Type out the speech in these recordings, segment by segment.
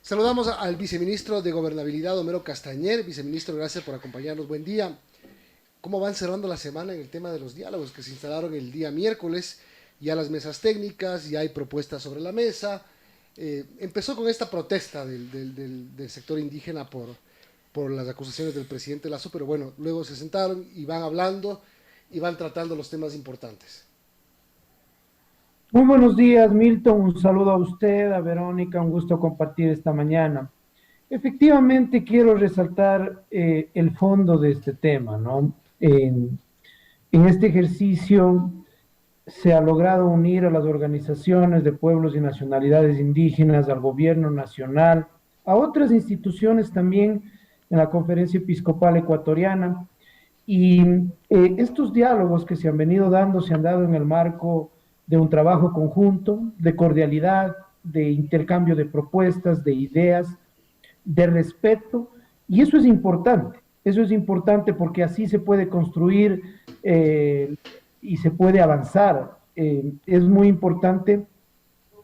Saludamos al viceministro de Gobernabilidad, Homero Castañer. Viceministro, gracias por acompañarnos. Buen día. ¿Cómo van cerrando la semana en el tema de los diálogos que se instalaron el día miércoles? Ya las mesas técnicas, ya hay propuestas sobre la mesa. Empezó con esta protesta del sector indígena por las acusaciones del presidente Lazo, pero bueno, luego se sentaron y van hablando y van tratando los temas importantes. Muy buenos días, Milton. Un saludo a usted, a Verónica. Un gusto compartir esta mañana. Efectivamente, quiero resaltar el fondo de este tema, ¿no? En este ejercicio se ha logrado unir a las organizaciones de pueblos y nacionalidades indígenas, al gobierno nacional, a otras instituciones también en la Conferencia Episcopal Ecuatoriana. Y estos diálogos que se han venido dando se han dado en el marco de un trabajo conjunto, de cordialidad, de intercambio de propuestas, de ideas, de respeto, y eso es importante porque así se puede construir y se puede avanzar. Es muy importante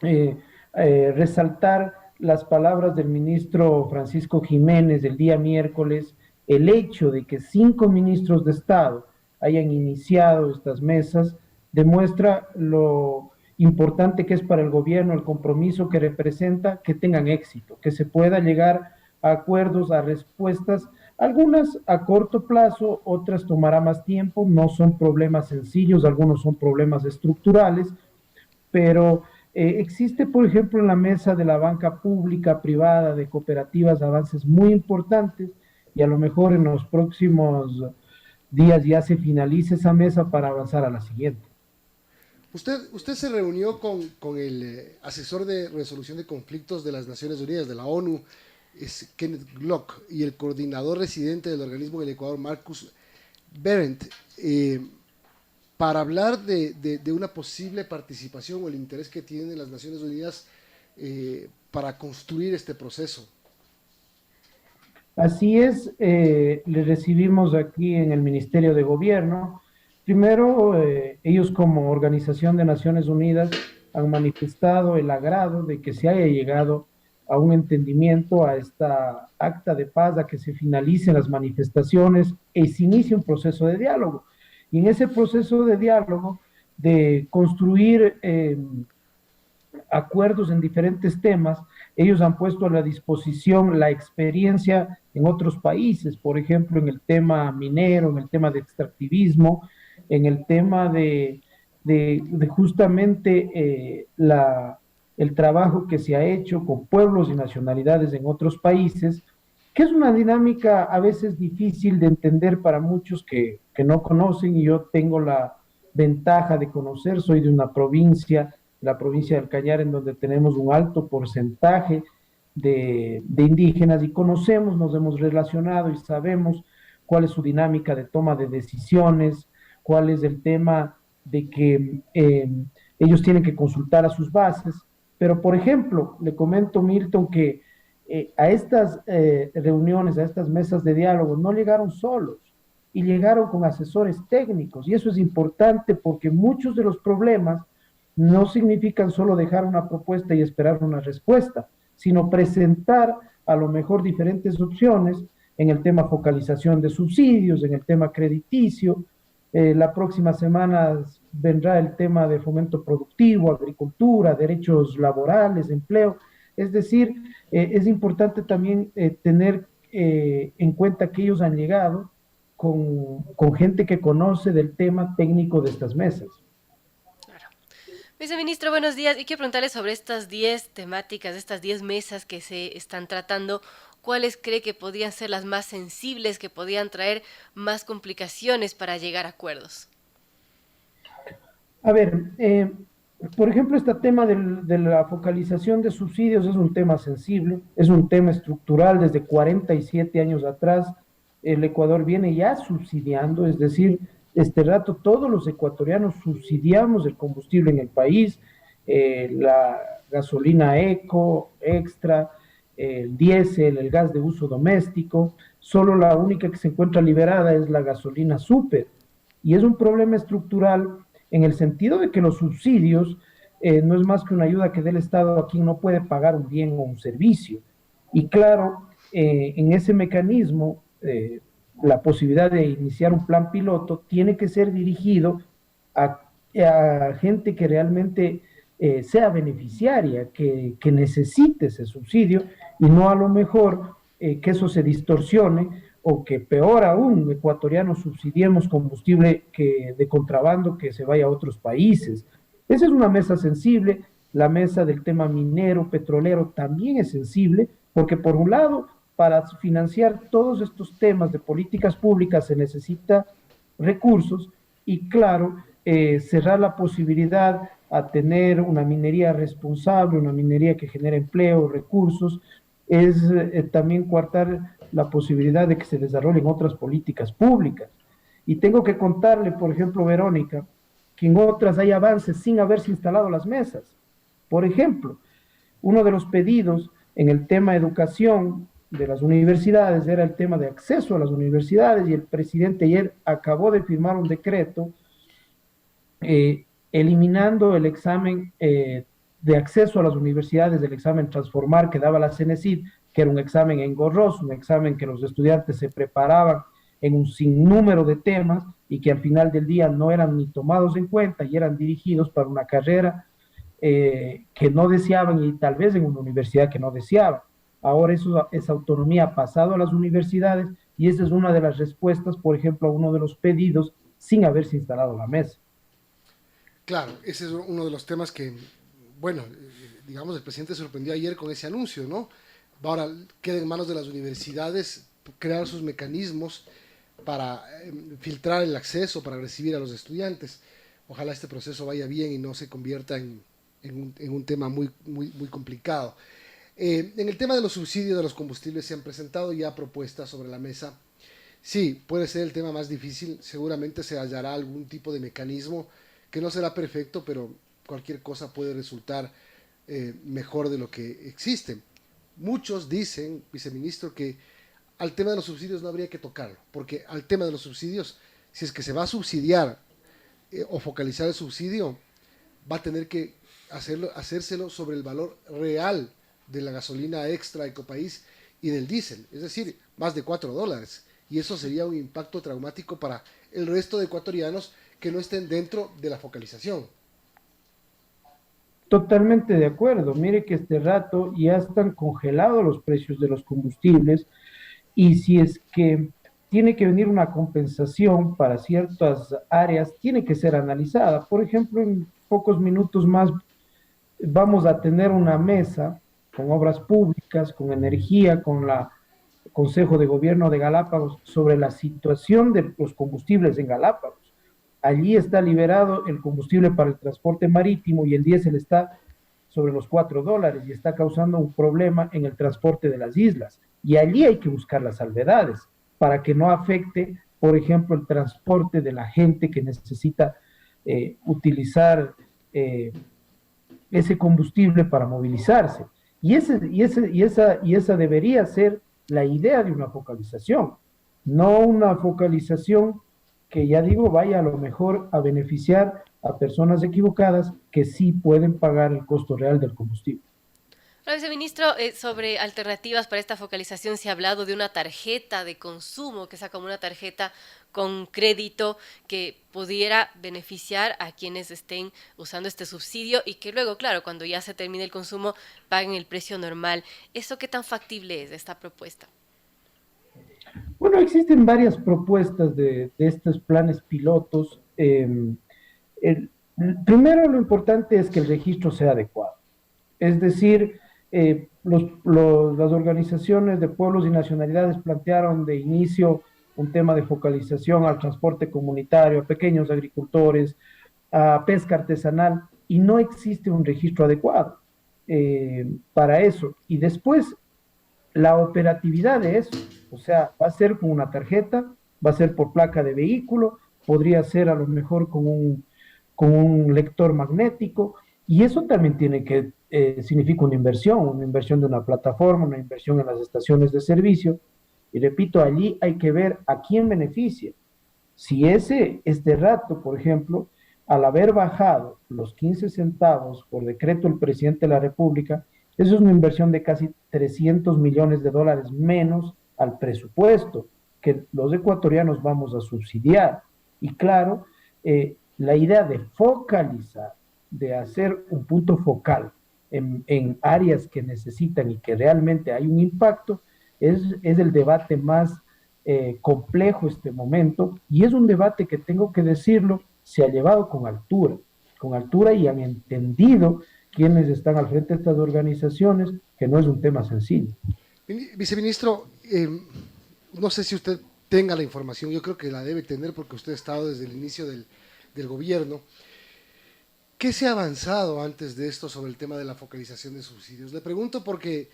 eh, resaltar las palabras del ministro Francisco Jiménez del día miércoles, el hecho de que 5 ministros de Estado hayan iniciado estas mesas demuestra lo importante que es para el gobierno el compromiso que representa que tengan éxito, que se pueda llegar a acuerdos, a respuestas, algunas a corto plazo, otras tomará más tiempo, no son problemas sencillos, algunos son problemas estructurales, pero existe, por ejemplo, en la mesa de la banca pública, privada, de cooperativas, avances muy importantes y a lo mejor en los próximos días ya se finalice esa mesa para avanzar a la siguiente. Usted se reunió con el asesor de resolución de conflictos de las Naciones Unidas, de la ONU, es Kenneth Glock, y el coordinador residente del organismo en el Ecuador, Marcus Berendt, para hablar de una posible participación o el interés que tienen las Naciones Unidas para construir este proceso. Así es, le recibimos aquí en el Ministerio de Gobierno. Primero, ellos como Organización de Naciones Unidas han manifestado el agrado de que se haya llegado a un entendimiento, a esta acta de paz, a que se finalicen las manifestaciones y se inicie un proceso de diálogo. Y en ese proceso de diálogo, de construir acuerdos en diferentes temas, ellos han puesto a la disposición la experiencia en otros países, por ejemplo, en el tema minero, en el tema de extractivismo, en el tema de justamente el trabajo que se ha hecho con pueblos y nacionalidades en otros países, que es una dinámica a veces difícil de entender para muchos que no conocen, y yo tengo la ventaja de conocer, soy de una provincia, la provincia del Cañar, en donde tenemos un alto porcentaje de indígenas y conocemos, nos hemos relacionado y sabemos cuál es su dinámica de toma de decisiones, cuál es el tema de que ellos tienen que consultar a sus bases. Pero, por ejemplo, le comento, Milton, que a estas reuniones, a estas mesas de diálogo, no llegaron solos y llegaron con asesores técnicos. Y eso es importante porque muchos de los problemas no significan solo dejar una propuesta y esperar una respuesta, sino presentar a lo mejor diferentes opciones en el tema focalización de subsidios, en el tema crediticio. La próxima semana vendrá el tema de fomento productivo, agricultura, derechos laborales, empleo. Es decir, es importante también tener en cuenta que ellos han llegado con gente que conoce del tema técnico de estas mesas. Viceministro, buenos días. Y quiero preguntarle sobre estas 10 temáticas, estas 10 mesas que se están tratando. ¿Cuáles cree que podrían ser las más sensibles, que podrían traer más complicaciones para llegar a acuerdos? A ver, por ejemplo, este tema de la focalización de subsidios es un tema sensible, es un tema estructural. Desde 47 años atrás, el Ecuador viene ya subsidiando, es decir, este rato todos los ecuatorianos subsidiamos el combustible en el país, la gasolina eco, extra, el diésel, el gas de uso doméstico. Solo la única que se encuentra liberada es la gasolina super. Y es un problema estructural en el sentido de que los subsidios no es más que una ayuda que dé el Estado a quien no puede pagar un bien o un servicio. Y claro, en ese mecanismo, la posibilidad de iniciar un plan piloto tiene que ser dirigido a, a gente que realmente sea beneficiaria, que necesite ese subsidio y no a lo mejor que eso se distorsione o que peor aún, ecuatorianos subsidiemos combustible de contrabando que se vaya a otros países. Esa es una mesa sensible. La mesa del tema minero, petrolero también es sensible, porque por un lado, para financiar todos estos temas de políticas públicas se necesita recursos y claro, cerrar la posibilidad a tener una minería responsable, una minería que genere empleo, recursos, es también coartar la posibilidad de que se desarrollen otras políticas públicas. Y tengo que contarle, por ejemplo, Verónica, que en otras hay avances sin haberse instalado las mesas. Por ejemplo, uno de los pedidos en el tema educación de las universidades era el tema de acceso a las universidades y el presidente ayer acabó de firmar un decreto eliminando el examen de acceso a las universidades del examen Transformar que daba la CENESID, que era un examen engorroso, un examen que los estudiantes se preparaban en un sinnúmero de temas y que al final del día no eran ni tomados en cuenta y eran dirigidos para una carrera que no deseaban y tal vez en una universidad que no deseaban. Ahora esa autonomía ha pasado a las universidades y esa es una de las respuestas, por ejemplo, a uno de los pedidos sin haberse instalado la mesa. Claro, ese es uno de los temas que, bueno, digamos, el presidente sorprendió ayer con ese anuncio, ¿no? Ahora queda en manos de las universidades crear sus mecanismos para filtrar el acceso, para recibir a los estudiantes. Ojalá este proceso vaya bien y no se convierta en un tema muy complicado. En el tema de los subsidios de los combustibles se han presentado ya propuestas sobre la mesa. Sí, puede ser el tema más difícil, seguramente se hallará algún tipo de mecanismo que no será perfecto, pero cualquier cosa puede resultar mejor de lo que existe. Muchos dicen, viceministro, que al tema de los subsidios no habría que tocarlo, porque al tema de los subsidios, si es que se va a subsidiar o focalizar el subsidio, va a tener que hacérselo sobre el valor real de la gasolina extra Ecopaís y del diésel, es decir, más de $4. Y eso sería un impacto traumático para el resto de ecuatorianos que no estén dentro de la focalización. Totalmente de acuerdo. Mire que este rato ya están congelados los precios de los combustibles y si es que tiene que venir una compensación para ciertas áreas, tiene que ser analizada. Por ejemplo, en pocos minutos más vamos a tener una mesa con obras públicas, con energía, con la Consejo de Gobierno de Galápagos sobre la situación de los combustibles en Galápagos. Allí está liberado el combustible para el transporte marítimo y el diésel está sobre los $4 y está causando un problema en el transporte de las islas. Y allí hay que buscar las salvedades para que no afecte, por ejemplo, el transporte de la gente que necesita utilizar ese combustible para movilizarse. Y esa debería ser la idea de una focalización, no una focalización que ya digo vaya a lo mejor a beneficiar a personas equivocadas que sí pueden pagar el costo real del combustible. Viceministro, sobre alternativas para esta focalización se ha hablado de una tarjeta de consumo, que sea como una tarjeta con crédito que pudiera beneficiar a quienes estén usando este subsidio y que luego, claro, cuando ya se termine el consumo, paguen el precio normal. ¿Eso qué tan factible es esta propuesta? Bueno, existen varias propuestas de estos planes pilotos. El, Primero, lo importante es que el registro sea adecuado. Es decir, las organizaciones de pueblos y nacionalidades plantearon de inicio un tema de focalización al transporte comunitario, a pequeños agricultores, a pesca artesanal, y no existe un registro adecuado para eso. Y después, la operatividad de eso, o sea, va a ser con una tarjeta, va a ser por placa de vehículo, podría ser a lo mejor con un lector magnético, y eso también tiene que, significa una inversión de una plataforma, una inversión en las estaciones de servicio, y repito, allí hay que ver a quién beneficia. Si este rato, por ejemplo, al haber bajado los 15 centavos por decreto del presidente de la República, eso es una inversión de casi 300 millones de dólares menos al presupuesto que los ecuatorianos vamos a subsidiar. Y claro, la idea de focalizar, de hacer un punto focal en áreas que necesitan y que realmente hay un impacto, es el debate más complejo este momento, y es un debate que, tengo que decirlo, se ha llevado con altura, y han entendido quienes están al frente de estas organizaciones que no es un tema sencillo. Viceministro, no sé si usted tenga la información, yo creo que la debe tener porque usted ha estado desde el inicio del gobierno. ¿Qué se ha avanzado antes de esto sobre el tema de la focalización de subsidios? Le pregunto porque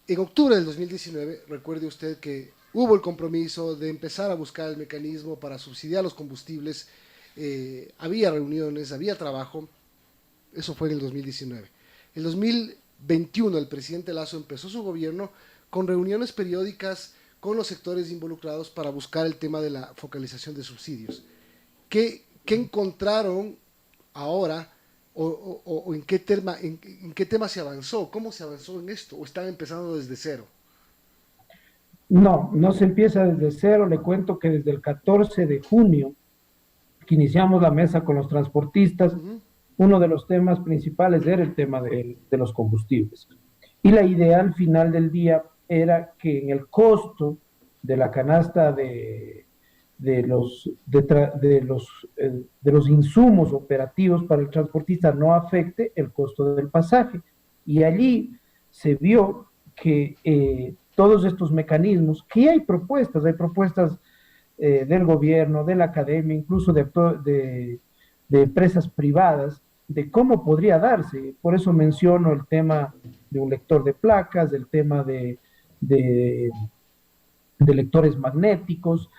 en octubre del 2019, recuerde usted que hubo el compromiso de empezar a buscar el mecanismo para subsidiar los combustibles, había reuniones, había trabajo, eso fue en el 2019. En el 2021 el presidente Lasso empezó su gobierno con reuniones periódicas con los sectores involucrados para buscar el tema de la focalización de subsidios. ¿Qué encontraron ahora o en qué tema se avanzó? ¿Cómo se avanzó en esto? ¿O están empezando desde cero? No, no se empieza desde cero. Le cuento que desde el 14 de junio, que iniciamos la mesa con los transportistas, uno de los temas principales era el tema de los combustibles. Y la idea al final del día era que en el costo de la canasta de los insumos operativos para el transportista no afecte el costo del pasaje. Y allí se vio que todos estos mecanismos, que hay propuestas del gobierno, de la academia, incluso de empresas privadas, de cómo podría darse. Por eso menciono el tema de un lector de placas, el tema de lectores magnéticos,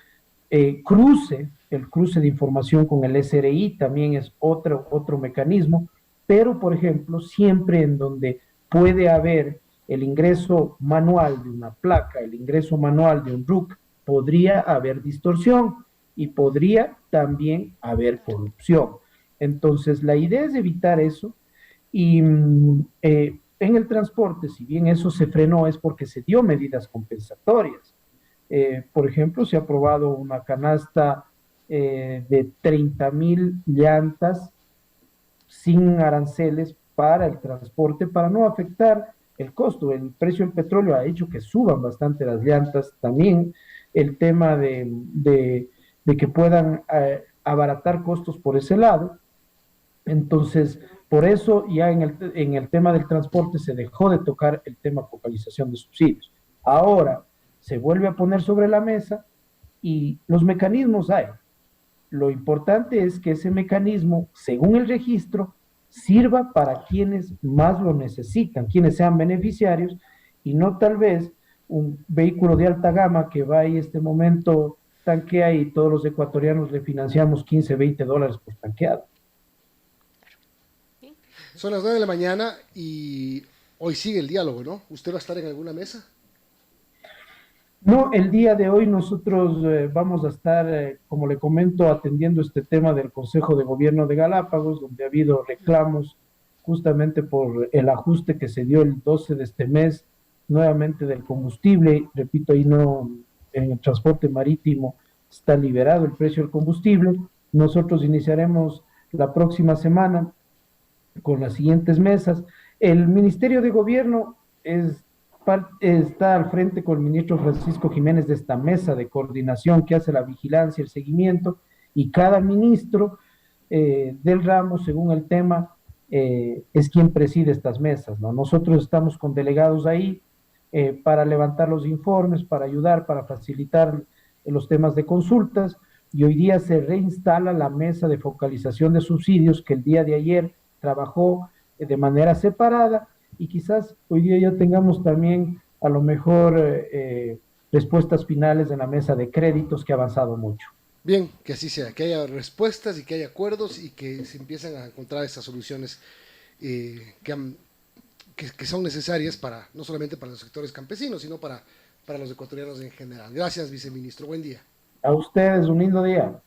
el cruce de información con el SRI también es otro mecanismo, pero por ejemplo, siempre en donde puede haber el ingreso manual de una placa, el ingreso manual de un RUC, podría haber distorsión y podría también haber corrupción. Entonces, la idea es evitar eso, y en el transporte, si bien eso se frenó, es porque se dio medidas compensatorias. Por ejemplo, se ha aprobado una canasta de 30,000 llantas sin aranceles para el transporte, para no afectar el costo. El precio del petróleo ha hecho que suban bastante las llantas. También el tema de que puedan abaratar costos por ese lado. Entonces, por eso ya en el tema del transporte se dejó de tocar el tema focalización de subsidios. Ahora se vuelve a poner sobre la mesa y los mecanismos hay. Lo importante es que ese mecanismo, según el registro, sirva para quienes más lo necesitan, quienes sean beneficiarios, y no tal vez un vehículo de alta gama que va y este momento tanquea y todos los ecuatorianos le financiamos 15, 20 dólares por tanqueado. Son las 9 de la mañana y hoy sigue el diálogo, ¿no? ¿Usted va a estar en alguna mesa? No, el día de hoy nosotros vamos a estar, como le comento, atendiendo este tema del Consejo de Gobierno de Galápagos, donde ha habido reclamos justamente por el ajuste que se dio el 12 de este mes, nuevamente del combustible. Repito, ahí no, en el transporte marítimo está liberado el precio del combustible. Nosotros iniciaremos la próxima semana con las siguientes mesas. El Ministerio de Gobierno está al frente con el ministro Francisco Jiménez de esta mesa de coordinación que hace la vigilancia, el seguimiento, y cada ministro del ramo, según el tema, es quien preside estas mesas, ¿no? Nosotros estamos con delegados ahí para levantar los informes, para ayudar, para facilitar los temas de consultas, y hoy día se reinstala la mesa de focalización de subsidios que el día de ayer trabajó de manera separada, y quizás hoy día ya tengamos también a lo mejor respuestas finales en la mesa de créditos, que ha avanzado mucho. Bien, que así sea, que haya respuestas y que haya acuerdos y que se empiecen a encontrar esas soluciones que son necesarias para no solamente para los sectores campesinos, sino para los ecuatorianos en general. Gracias, viceministro. Buen día. A ustedes, un lindo día.